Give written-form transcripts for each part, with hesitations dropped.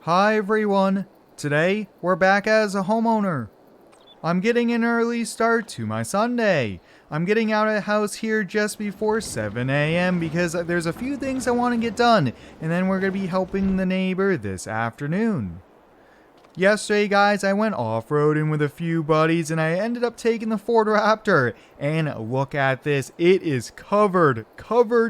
Hi everyone! Today, we're back as a homeowner. I'm getting an early start to my Sunday. I'm getting out of the house here just before 7 a.m. because there's a few things I want to get done, and then we're going to be helping the neighbor this afternoon. Yesterday, guys, I went off-roading with a few buddies and I ended up taking the Ford Raptor. And look at this. It is covered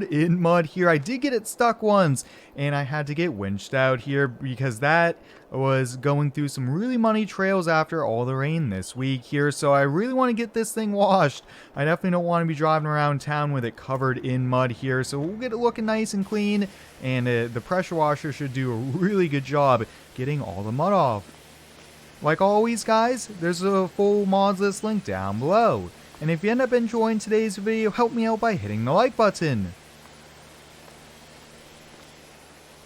in mud here. I did get it stuck once and I had to get winched out here because that was going through some really muddy trails after all the rain this week here. So I really want to get this thing washed. I definitely don't want to be driving around town with it covered in mud here. So we'll get it looking nice and clean. And the pressure washer should do a really good job getting all the mud off. Like always, guys, there's a full mods list link down below. And if you end up enjoying today's video, help me out by hitting the like button.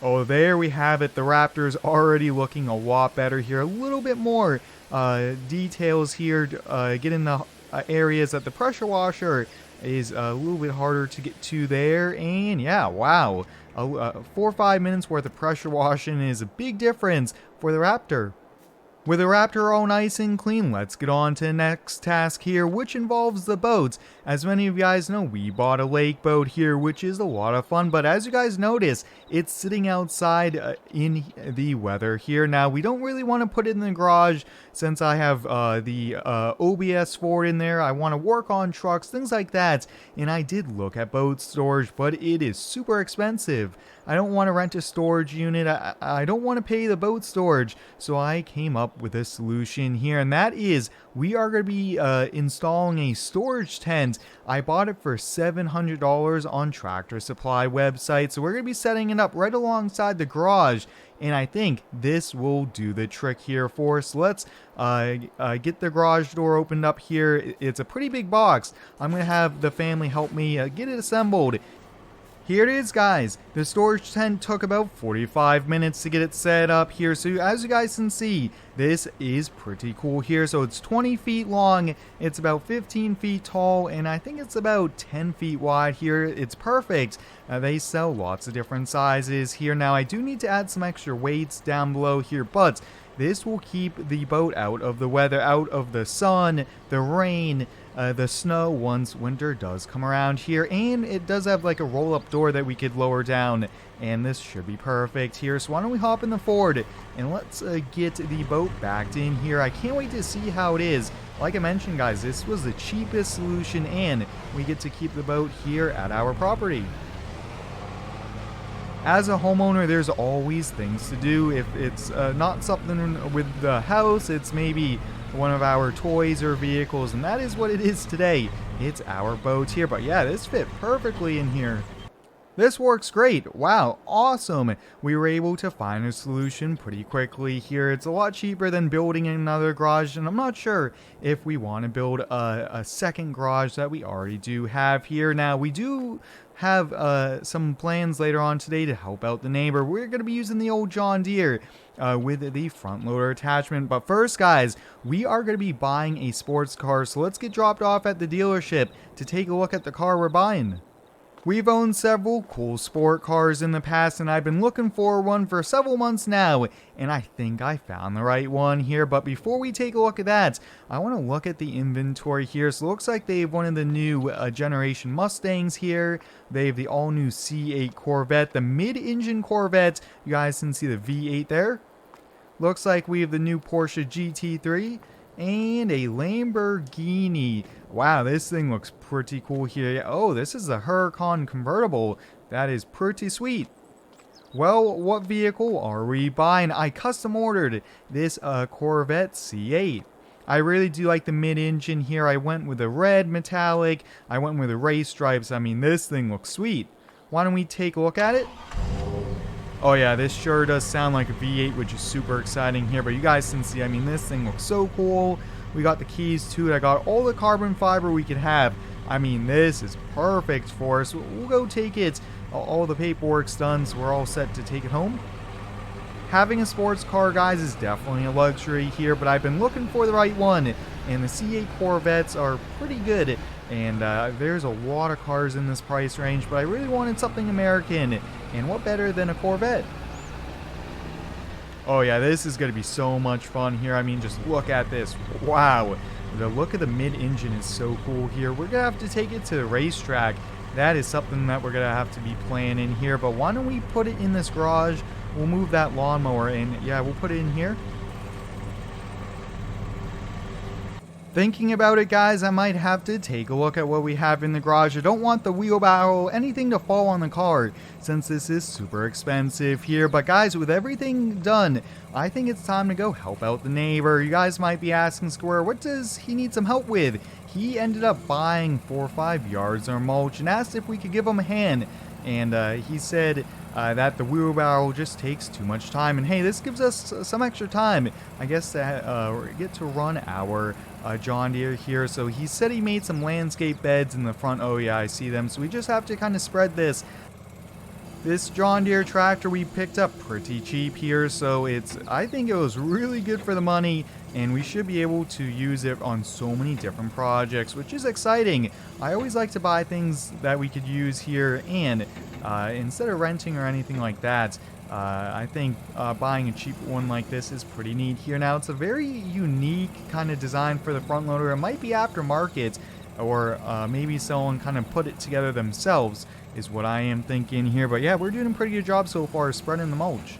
Oh, there we have it. The Raptor's already looking a lot better here. A little bit more details here. Get in the areas that the pressure washer is a little bit harder to get to there. And yeah, wow. 4 or 5 minutes worth of pressure washing is a big difference for the Raptor. With the Raptor all nice and clean, let's get on to the next task here, which involves the boats. As many of you guys know, we bought a lake boat here, which is a lot of fun, but as you guys notice, it's sitting outside in the weather here. Now, we don't really want to put it in the garage since I have the OBS for it in there. I want to work on trucks, things like that, and I did look at boat storage, but it is super expensive. I don't want to rent a storage unit. I don't want to pay the boat storage. So I came up with a solution here, and that is we are going to be installing a storage tent. I bought it for $700 on Tractor Supply website. So we're going to be setting it up right alongside the garage. And I think this will do the trick here for us. Let's get the garage door opened up here. It's a pretty big box. I'm going to have the family help me get it assembled. Here it is, guys. The storage tent took about 45 minutes to get it set up here. So as you guys can see, this is pretty cool here. So it's 20 feet long, it's about 15 feet tall, and I think it's about 10 feet wide here. It's perfect. They sell lots of different sizes here. Now I do need to add some extra weights down below here, but this will keep the boat out of the weather, out of the sun, the rain, the snow once winter does come around here. And it does have like a roll-up door that we could lower down, and this should be perfect here. So why don't we hop in the Ford and let's get the boat backed in here. I can't wait to see how it is. Like I mentioned, guys, this was the cheapest solution, and we get to keep the boat here at our property. As a homeowner, there's always things to do. If it's not something with the house, it's maybe one of our toys or vehicles, and that is what it is today. It's our boat here, but yeah, this fit perfectly in here. This works great. Wow, awesome. We were able to find a solution pretty quickly here. It's a lot cheaper than building another garage, and I'm not sure if we want to build a second garage that we already do have here. Now, we do have some plans later on today to help out the neighbor. We're going to be using the old John Deere with the front loader attachment. But first, guys, we are going to be buying a sports car. So let's get dropped off at the dealership to take a look at the car we're buying. We've owned several cool sport cars in the past, and I've been looking for one for several months now, and I think I found the right one here. But before we take a look at that, I want to look at the inventory here. So it looks like they have one of the new generation Mustangs here. They have the all-new C8 Corvette, the mid-engine Corvette. You guys can see the V8 there. Looks like we have the new Porsche GT3. And a Lamborghini. Wow, this thing looks pretty cool here. Oh, this is a Huracan convertible. That is pretty sweet. Well, what vehicle are we buying? I custom ordered this Corvette C8. I really do like the mid-engine here. I went with the red metallic. I went with the race stripes. I mean, this thing looks sweet. Why don't we take a look at it? Oh yeah, this sure does sound like a V8, which is super exciting here. But you guys can see, I mean, this thing looks so cool. We got the keys to it. I got all the carbon fiber we could have. I mean, this is perfect for us. We'll go take it. All the paperwork's done, so we're all set to take it home. Having a sports car, guys, is definitely a luxury here, but I've been looking for the right one. And the C8 Corvettes are pretty good. And there's a lot of cars in this price range, but I really wanted something American. And what better than a Corvette? Oh yeah, this is going to be so much fun here. I mean, just look at this. Wow. The look of the mid-engine is so cool here. We're going to have to take it to the racetrack. That is something that we're going to have to be planning here. But why don't we put it in this garage? We'll move that lawnmower in. Yeah, we'll put it in here. Thinking about it, guys, I might have to take a look at what we have in the garage. I don't want the wheelbarrow, anything to fall on the car, since this is super expensive here. But guys, with everything done, I think it's time to go help out the neighbor. You guys might be asking, Square, what does he need some help with? He ended up buying 4 or 5 yards of mulch and asked if we could give him a hand. And he said that the wheelbarrow just takes too much time. And hey, this gives us some extra time, I guess, to get to run our John Deere here. So he said he made some landscape beds in the front. Oh yeah, I see them. So we just have to kind of spread this. This John Deere tractor we picked up pretty cheap here, so I think it was really good for the money, and we should be able to use it on so many different projects, which is exciting. I always like to buy things that we could use here, and instead of renting or anything like that, I think buying a cheap one like this is pretty neat here. Now, it's a very unique kind of design for the front loader. It might be aftermarket, or maybe someone kind of put it together themselves, is what I am thinking here. But yeah, we're doing a pretty good job so far spreading the mulch.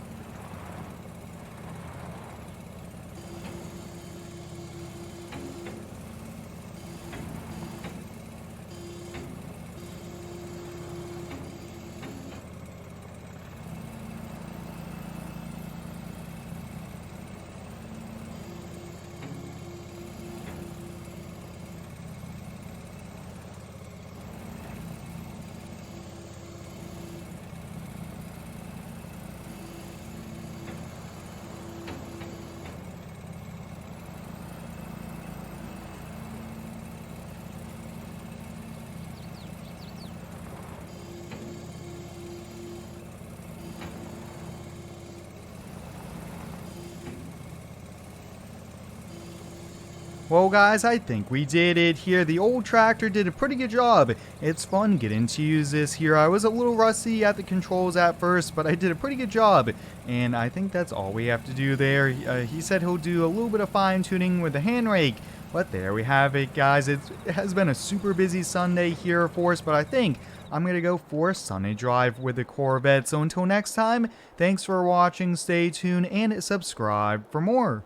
Well, guys, I think we did it here. The old tractor did a pretty good job. It's fun getting to use this here. I was a little rusty at the controls at first, but I did a pretty good job. And I think that's all we have to do there. He said he'll do a little bit of fine-tuning with the hand rake. But there we have it, guys. It has been a super busy Sunday here for us, but I think I'm going to go for a Sunday drive with the Corvette. So until next time, thanks for watching, stay tuned, and subscribe for more.